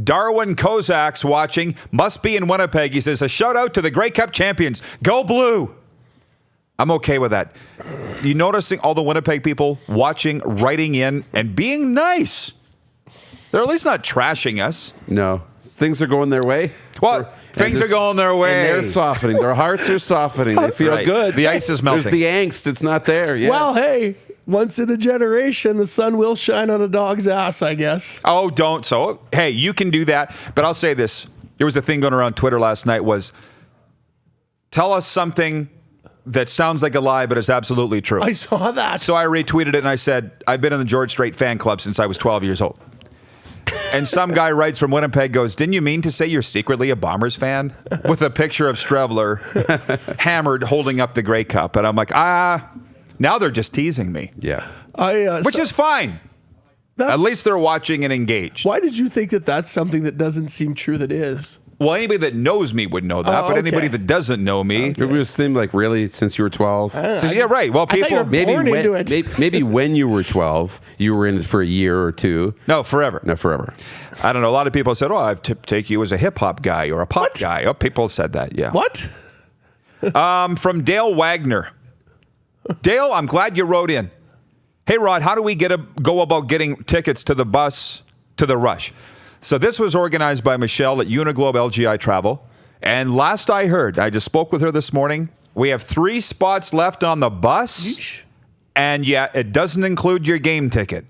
Darwin Kozak's watching. Must be in Winnipeg. He says, a shout out to the Grey Cup champions. Go Blue. I'm okay with that. You noticing all the Winnipeg people watching, writing in, and being nice? They're at least not trashing us. No. Things are going their way. Well, things are going their way. And they're softening. Their hearts are softening. They feel good. The ice is melting. There's the angst. It's not there. Yeah. Well, hey, once in a generation, the sun will shine on a dog's ass, I guess. Oh, don't. So, hey, you can do that. But I'll say this. There was a thing going around Twitter last night was, tell us something that sounds like a lie, but is absolutely true. I saw that. So I retweeted it and I said, I've been in the George Strait fan club since I was 12 years old. And some guy writes from Winnipeg, goes, didn't you mean to say you're secretly a Bombers fan? With a picture of Strevler hammered holding up the Grey Cup. And I'm like, now they're just teasing me. Yeah. Which is fine. At least they're watching and engaged. Why did you think that that's something that doesn't seem true that is? Well, anybody that knows me would know that, but anybody that doesn't know me... It was thing like, really, since you were 12? Yeah, right. Well, people... Maybe when you were 12, you were in it for a year or two. No, forever. No, forever. I don't know. A lot of people said, I take you as a hip-hop guy or a pop guy. Oh, people said that, yeah. What? From Dale Wagner. Dale, I'm glad you wrote in. Hey, Rod, how do we go about getting tickets to the bus to the Rush? So this was organized by Michelle at Uniglobe LGI Travel. And last I heard, I just spoke with her this morning, we have 3 spots left on the bus. Yeesh. And yeah, it doesn't include your game ticket.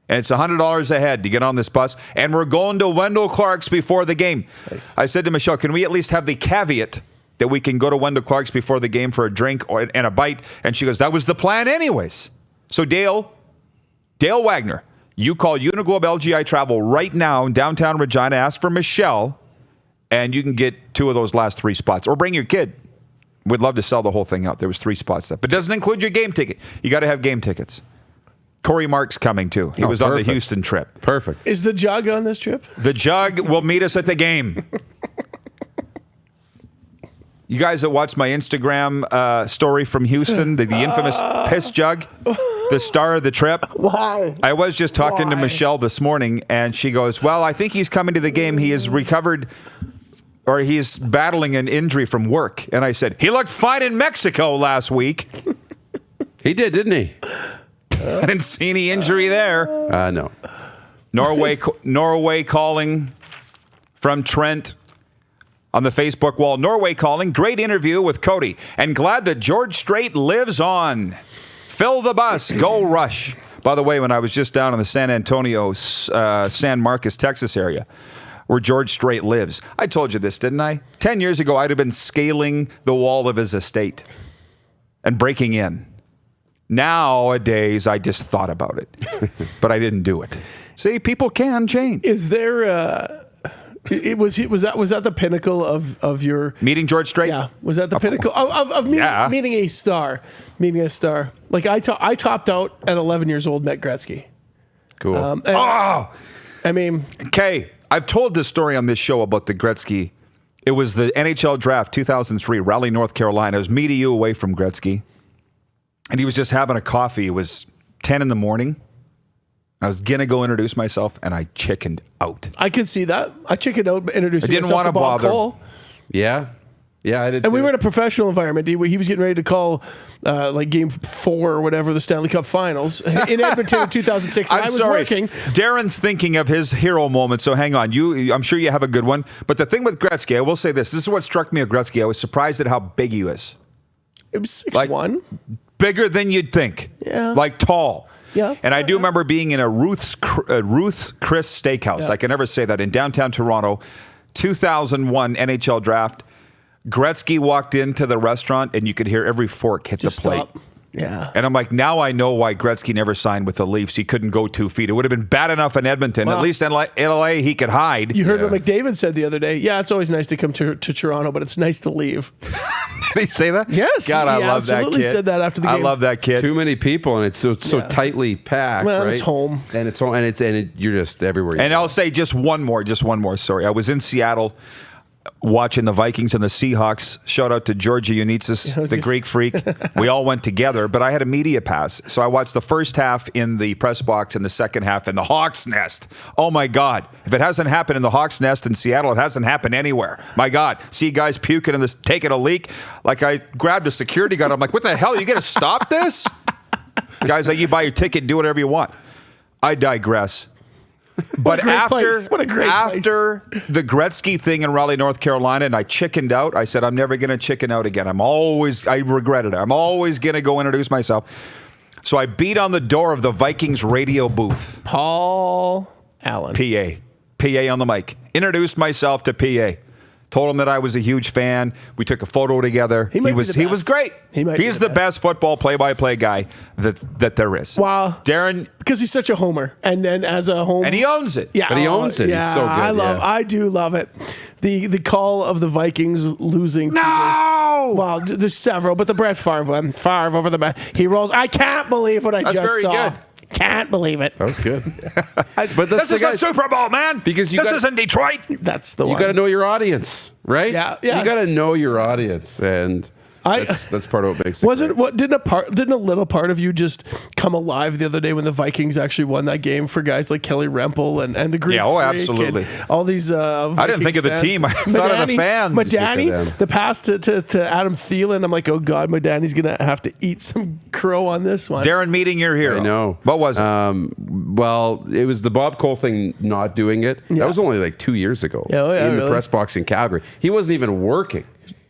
And it's $100 a head to get on this bus. And we're going to Wendell Clark's before the game. Nice. I said to Michelle, can we at least have the caveat that we can go to Wendell Clark's before the game for a drink and a bite? And she goes, that was the plan anyways. So Dale Wagner, you call Uniglobe LGI Travel right now in downtown Regina, ask for Michelle, and you can get 2 of those last 3 spots. Or bring your kid. We'd love to sell the whole thing out. There was 3 spots left. But it doesn't include your game ticket. You got to have game tickets. Corey Mark's coming, too. He was on the Houston trip. Perfect. Is the Jug on this trip? The Jug will meet us at the game. You guys that watched my Instagram story from Houston, the infamous piss jug, the star of the trip. Why? I was just talking to Michelle this morning, and she goes, well, I think he's coming to the game. He has recovered, or he's battling an injury from work. And I said, he looked fine in Mexico last week. He did, didn't he? I didn't see any injury there. No. Norway calling from Trent. On the Facebook wall, Norway calling. Great interview with Cody. And glad that George Strait lives on. Fill the bus. Go Rush. By the way, when I was just down in the San Antonio, San Marcos, Texas area, where George Strait lives, I told you this, didn't I? 10 years ago, I'd have been scaling the wall of his estate and breaking in. Nowadays, I just thought about it, but I didn't do it. See, people can change. Is there... Was that the pinnacle of your meeting George Strait? Yeah, was that the pinnacle of meeting a star? Meeting a star. Like I topped out at 11 years old, met Gretzky. Cool. I mean, okay. I've told this story on this show about the Gretzky. It was the NHL draft 2003, Raleigh, North Carolina. It was me to you away from Gretzky, and he was just having a coffee. It was 10 in the morning. I was going to go introduce myself, and I chickened out. I could see that. I chickened out introducing myself. I didn't want to Bob bother. Cole. Yeah. Yeah, I did. And we were in a professional environment. He was getting ready to call like Game 4 or whatever, the Stanley Cup Finals in Edmonton in 2006. And I was working. Darren's thinking of his hero moment, so hang on. I'm sure you have a good one. But the thing with Gretzky, I will say this. This is what struck me of Gretzky. I was surprised at how big he was. It was 6'1". Like, bigger than you'd think. Yeah. Like tall. Yeah. And I do remember being in a Ruth's Chris Steakhouse. Yeah. I can never say that. In downtown Toronto, 2001 NHL draft. Gretzky walked into the restaurant and you could hear every fork hit the plate. Stop. Yeah. And I'm like, now I know why Gretzky never signed with the Leafs. He couldn't go 2 feet. It would have been bad enough in Edmonton. Well, at least in LA, he could hide. You heard what McDavid said the other day. Yeah, it's always nice to come to Toronto, but it's nice to leave. Did he say that? Yes. God, I love that kid. Absolutely said that after the game. I love that kid. Too many people, and it's so tightly packed. Well, right? it's home. And you're just everywhere. And I'll say just one more. Sorry, I was in Seattle. watching the Vikings and the Seahawks. Shout out to Georgia Unitsis, the Greek freak. We all went together, but I had a media pass. So I watched the first half in the press box and the second half in the Hawks Nest. Oh, my God. If it hasn't happened in the Hawks Nest in Seattle, it hasn't happened anywhere. My God. See guys puking and taking a leak. Like, I grabbed a security guard. I'm like, what the hell? Are you going to stop this? Guys, like, you buy your ticket and do whatever you want. I digress. But after the Gretzky thing in Raleigh, North Carolina, and I chickened out, I said, I'm never going to chicken out again. I regretted it. I'm always going to go introduce myself. So I beat on the door of the Vikings radio booth. Paul Allen. PA on the mic. Introduced myself to PA. Told him that I was a huge fan. We took a photo together. He was great. He's the best football play-by-play guy that there is. Wow. Darren. Because he's such a homer. And then as a homer. And he owns it. Yeah. But he owns it. Yeah, He's so good. I do love it. The call of the Vikings losing. Well, there's several, but the Brett Favre one. Favre over the back. He rolls. I can't believe what I just saw. That's very good. Can't believe it. That was good. But this is the Super Bowl, man. Because this isn't Detroit. That's the one. You got to know your audience, right? Yeah. You got to know your audience, and that's part of what makes it. Didn't a little part of you just come alive the other day when the Vikings actually won that game for guys like Kelly Rempel and the Greek Freak absolutely. and all these. I didn't think of the team. I thought of the fans. Madani, the pass to Adam Thielen. I'm like, oh God, Madani's gonna have to eat some crow on this one. Darren meeting your hero. I know. What was it? Well, it was the Bob Cole thing. Not doing it. Yeah. That was only like 2 years ago. Yeah, in the really? press box in Calgary. He wasn't even working.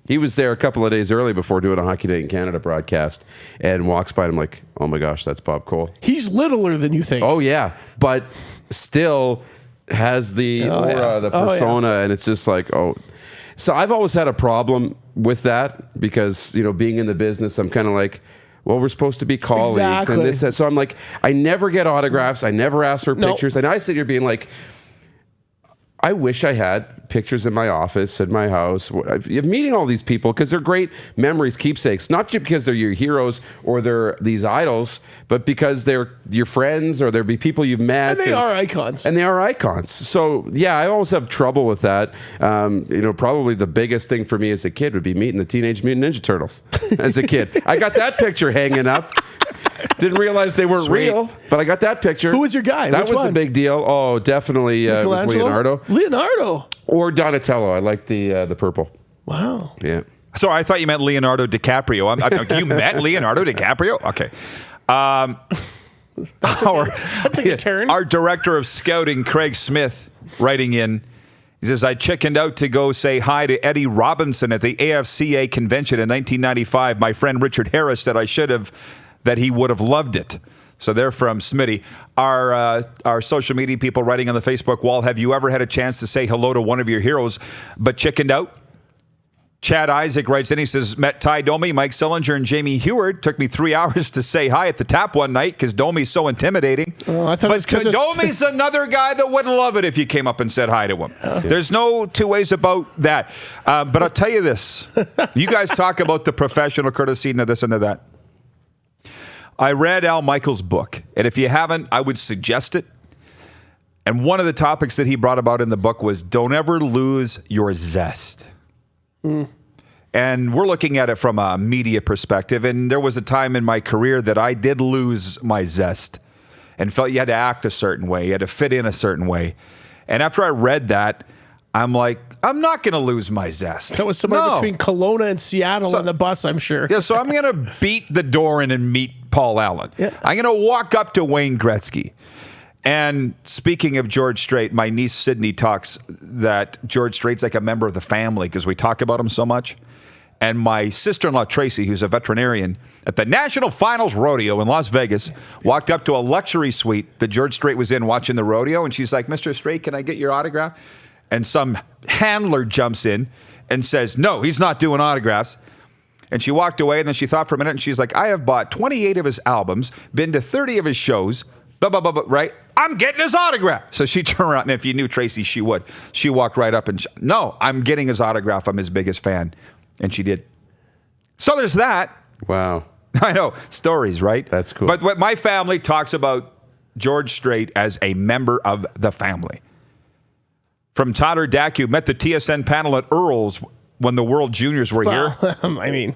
He was there a couple of days early before doing a Hockey Day in Canada broadcast, and walks by and I'm like, oh my gosh, that's Bob Cole. He's littler than you think. Oh yeah, but still has the aura, the persona, and it's just like, oh. So I've always had a problem with that because, being in the business, I'm kind of like, well, we're supposed to be colleagues and this. So I'm like, I never get autographs. I never ask for pictures. And I sit here being like, I wish I had pictures in my office, in my house, meeting all these people because they're great memories, keepsakes, not just because they're your heroes or they're these idols, but because they're your friends or they'll be people you've met. And they are icons. And they are icons. So, yeah, I always have trouble with that. Probably the biggest thing for me as a kid would be meeting the Teenage Mutant Ninja Turtles as a kid. I got that picture hanging up. Didn't realize they weren't real, but I got that picture. Who was your guy? That Which was one? a big deal. Oh, definitely it was Leonardo. Leonardo. Or Donatello. I like the purple. Wow. Yeah. Sorry, I thought you meant Leonardo DiCaprio. You met Leonardo DiCaprio? Okay. That took a turn. Our director of scouting, Craig Smith, writing in, he says, I chickened out to go say hi to Eddie Robinson at the AFCA convention in 1995. My friend Richard Harris said I should have, that he would have loved it. So they're from Smitty. Our social media people writing on the Facebook wall, have you ever had a chance to say hello to one of your heroes but chickened out? Chad Isaac writes in, he says, met Ty Domi, Mike Sillinger, and Jamie Heward. Took me 3 hours to say hi at the tap one night because Domi's so intimidating. I thought it was 'cause Domi's another guy that would love it if you came up and said hi to him. Okay. There's no two ways about that. But I'll tell you this. You guys talk about the professional courtesy and this and that. I read Al Michaels' book, and if you haven't, I would suggest it. And one of the topics that he brought about in the book was don't ever lose your zest. And we're looking at it from a media perspective, and there was a time in my career that I did lose my zest and felt you had to act a certain way, you had to fit in a certain way. And after I read that, I'm like, I'm not going to lose my zest. That was somewhere between Kelowna and Seattle on the bus, I'm sure. Yeah, so I'm going to beat the door in and meet Paul Allen. Yeah. I'm going to walk up to Wayne Gretzky. And speaking of George Strait, my niece Sydney talks that George Strait's like a member of the family because we talk about him so much. And my sister-in-law, Tracy, who's a veterinarian, at the National Finals Rodeo in Las Vegas, walked up to a luxury suite that George Strait was in watching the rodeo. And she's like, Mr. Strait, can I get your autograph? And some handler jumps in and says, no, he's not doing autographs. And she walked away, and then she thought for a minute, and she's like, I have bought 28 of his albums, been to 30 of his shows, blah, blah, blah, blah, right? I'm getting his autograph. So she turned around, and if you knew Tracy, she would. She walked right up and, no, I'm getting his autograph. I'm his biggest fan. And she did. So there's that. Wow. I know. Stories, right? That's cool. But what my family talks about George Strait as a member of the family. From Tyler Dacu, met the TSN panel at Earl's when the World Juniors were here. I mean,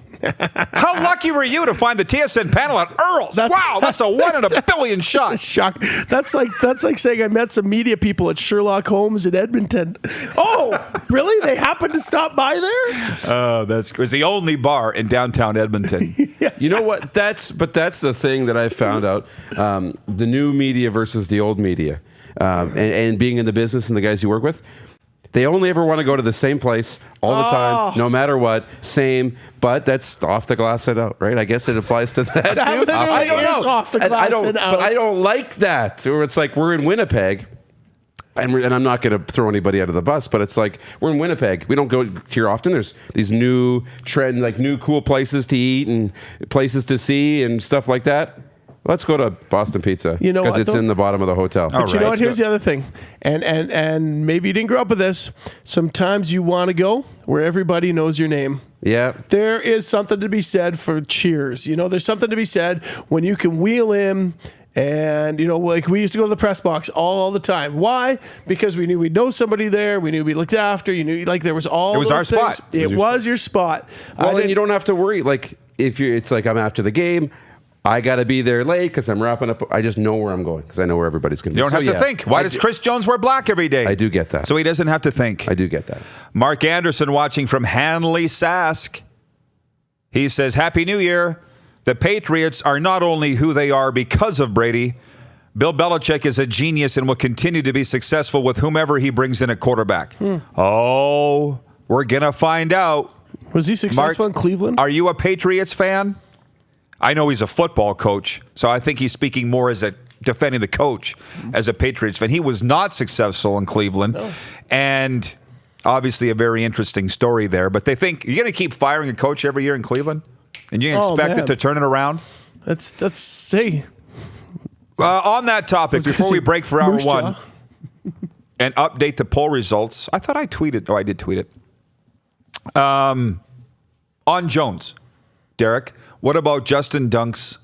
how lucky were you to find the TSN panel at Earl's? Wow, that's a 1 in a billion shot. That's a shock. That's like saying I met some media people at Sherlock Holmes in Edmonton. Oh, really? They happened to stop by there? Oh, it was the only bar in downtown Edmonton. You know what? That's the thing that I found out. The new media versus the old media, and being in the business and the guys you work with. They only ever want to go to the same place all the time, no matter what, same. But that's off the glass and out, right? I guess it applies to that too. I don't know. Off the glass and out. But I don't like that. Or it's like we're in Winnipeg, and I'm not going to throw anybody out of the bus, but it's like we're in Winnipeg. We don't go here often. There's these new new cool places to eat and places to see and stuff like that. Let's go to Boston Pizza because it's in the bottom of the hotel. But you know what? Here's the other thing, and maybe you didn't grow up with this. Sometimes you want to go where everybody knows your name. Yeah. There is something to be said for cheers. There's something to be said when you can wheel in. And, like we used to go to the press box all the time. Why? Because we knew we'd know somebody there. We knew we'd be looked after. You knew, there was all. It was our things. spot. It was your spot. Well, and you don't have to worry. Like, it's like I'm after the game. I got to be there late because I'm wrapping up. I just know where I'm going because I know where everybody's going to be. You don't have to think. Why does Chris Jones wear black every day? I do get that. So he doesn't have to think. I do get that. Mark Anderson watching from Hanley, Sask. He says, Happy New Year. The Patriots are not only who they are because of Brady. Bill Belichick is a genius and will continue to be successful with whomever he brings in at quarterback. Oh, we're going to find out. Was he successful in Cleveland? Are you a Patriots fan? I know he's a football coach, so I think he's speaking more as a defending the coach as a Patriots fan. He was not successful in Cleveland, and obviously a very interesting story there. But they think you're going to keep firing a coach every year in Cleveland, and you expect it to turn it around. Let's say. On that topic, before we break for hour one and update the poll results, I thought I tweeted. Oh, I did tweet it. On Jones, Derek. What about Justin Dunk's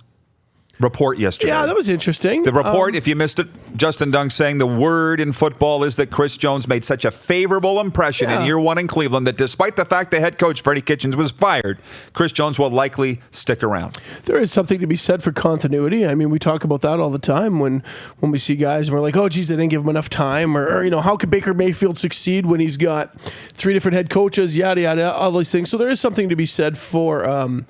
report yesterday? Yeah, that was interesting. The report, if you missed it, Justin Dunk saying the word in football is that Chris Jones made such a favorable impression in year one in Cleveland that despite the fact the head coach, Freddie Kitchens, was fired, Chris Jones will likely stick around. There is something to be said for continuity. I mean, we talk about that all the time when we see guys and we're like, oh, geez, they didn't give him enough time. Or how could Baker Mayfield succeed when he's got 3 different head coaches, yada, yada, all these things. So there is something to be said for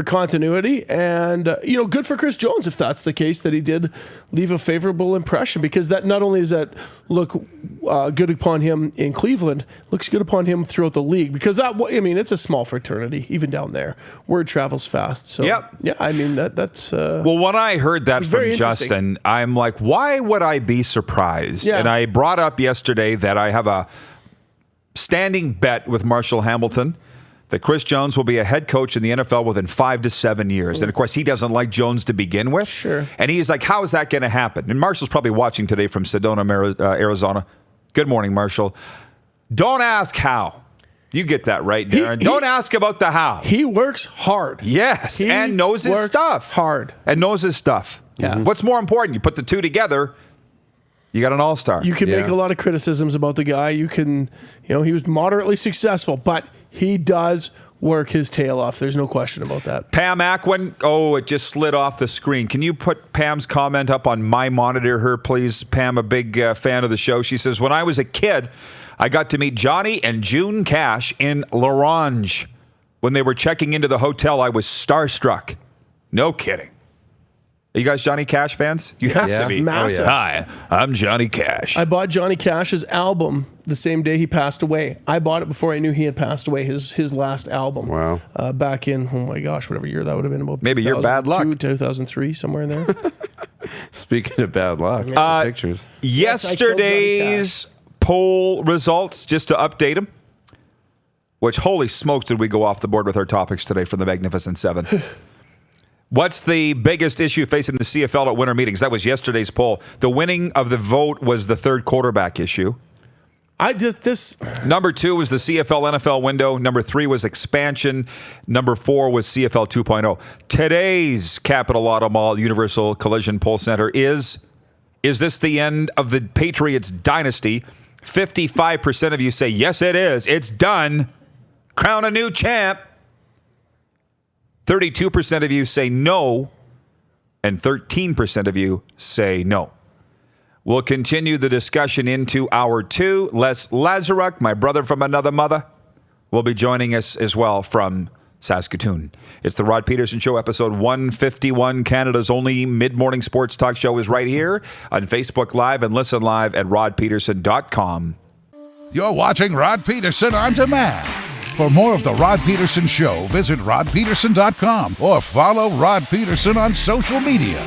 continuity. And, good for Chris Jones if that's the case, that he did leave a favorable impression, because that not only does that look good upon him in Cleveland, looks good upon him throughout the league, because it's a small fraternity even down there. Word travels fast. So that's well, when I heard that from Justin, I'm like, why would I be surprised? Yeah. And I brought up yesterday that I have a standing bet with Marshall Hamilton that Chris Jones will be a head coach in the NFL within 5 to 7 years. And, of course, he doesn't like Jones to begin with. Sure. And he's like, how is that going to happen? And Marshall's probably watching today from Sedona, Arizona. Good morning, Marshall. Don't ask how. You get that right, Darren. Don't ask about the how. He works hard. Yes, and knows his stuff. Hard. And knows his stuff. Yeah. What's more important? You put the two together, you got an all-star. You can make a lot of criticisms about the guy. You can, he was moderately successful, but he does work his tail off. There's no question about that. Pam Ackwen. Oh, it just slid off the screen. Can you put Pam's comment up on my monitor here, please? Pam, a big fan of the show. She says, when I was a kid, I got to meet Johnny and June Cash in L'Orange. When they were checking into the hotel, I was starstruck. No kidding. Are you guys Johnny Cash fans? You have to be. Massive. Hi, I'm Johnny Cash. I bought Johnny Cash's album the same day he passed away. I bought it before I knew he had passed away, his last album. Wow. Back in, oh my gosh, whatever year that would have been, about maybe your bad luck. 2003, somewhere in there. Speaking of bad luck, pictures. Yesterday's poll results, just to update them, which, holy smokes, did we go off the board with our topics today from the Magnificent Seven. What's the biggest issue facing the CFL at winter meetings? That was yesterday's poll. The winning of the vote was the third quarterback issue. Number 2 was the CFL NFL window. Number 3 was expansion. Number 4 was CFL 2.0. Today's Capital Auto Mall Universal Collision Poll Center is this the end of the Patriots dynasty? 55% of you say, yes, it is. It's done. Crown a new champ. 32% of you say no. And 13% of you say no. We'll continue the discussion into hour 2. Les Lazaruk, my brother from another mother, will be joining us as well from Saskatoon. It's the Rod Pedersen Show, episode 151. Canada's only mid-morning sports talk show is right here on Facebook Live, and listen live at rodpeterson.com. You're watching Rod Pedersen On Demand. For more of the Rod Pedersen Show, visit rodpeterson.com or follow Rod Pedersen on social media.